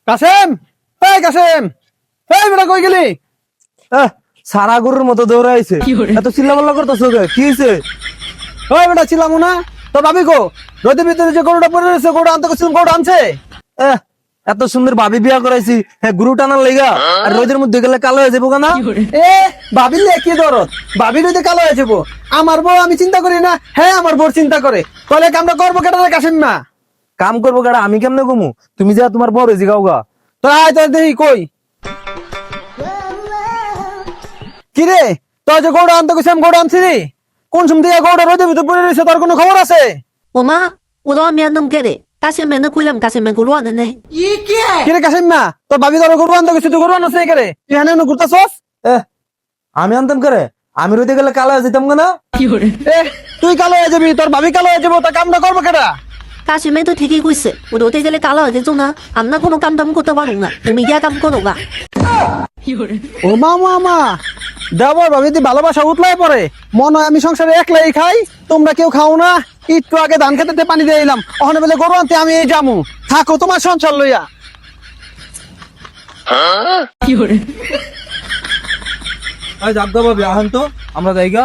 কাসেম, এই কাসেম, এই বেটা কই গেলি? সারা গরুর মতো দৌড়াইছে। এত চিল্লাপাল্লা করতেছো কি হয়েছে? ওই বেটা ছিলাম না তোর ভাবি গো, রোদের ভিতরে যে গরুটা পড়ে রয়েছে, গরুটা আনতে গেছিলাম, গরুটা আনছে? এত সুন্দর ভাবি বিয়া করাইছি, হ্যাঁ গরু টানার লেগা? আর রোদের মধ্যে গেলে কালো হয়ে যাবো না? এ ভাবির লে কি দরদ, ভাবির যদি কালো হয়ে যাবো। আমার বউ আমি চিন্তা করি না, হ্যাঁ আমার বউ চিন্তা করে। কলে কামটা করবো কেটে কাসেম না? কাম করবো কাটা আমি কেমনে কমু? তুমি যা তোমার বড় জিগাও গা। তোর আয় তোর দেখি কই কি রে, তোর যে গরুটা আনতে গেছিলাম, গরুটা আনছি রে? কোন সময় দিয়ে গরুটা রোদের ভিতরে পড়ে রয়েছে, তোর কোনো খবর আছে?我妈，我都没弄给的，大前面那姑娘，大前面给乱的呢。কি রে কাসেম না, তোর ভাবি তোর গরু আনতে গেছি, তুই গরু আনছে কে? তুই হানে ঘুরতেছস? আমি আনতাম করে? আমি রোদে গেলে কালো হয়ে যেতাম না? এ তুই কালো হয়ে যাবি, তোর ভাবি কালো হয়ে যাবো, তা কামটা করবো কেটা?大前面都提起过事，我都在这里搞了这种呢，俺那可能干当过的话弄了，我们家干过的吧。 ও মা দেবর ভাবি তুই ভালোবাসা উতলাই পড়ে, মনে হয় আমি সংসারে একলাই খাই, তোমরা কেউ খাও না। একটু আগে ধান খেতে পানি দিয়ে এলাম, ওখানে বলে গরু আনতে আমি এই যামু, থাকো তোমার সংসার লইয়া। যাক ভাবি আহান তো আমরা জায়গা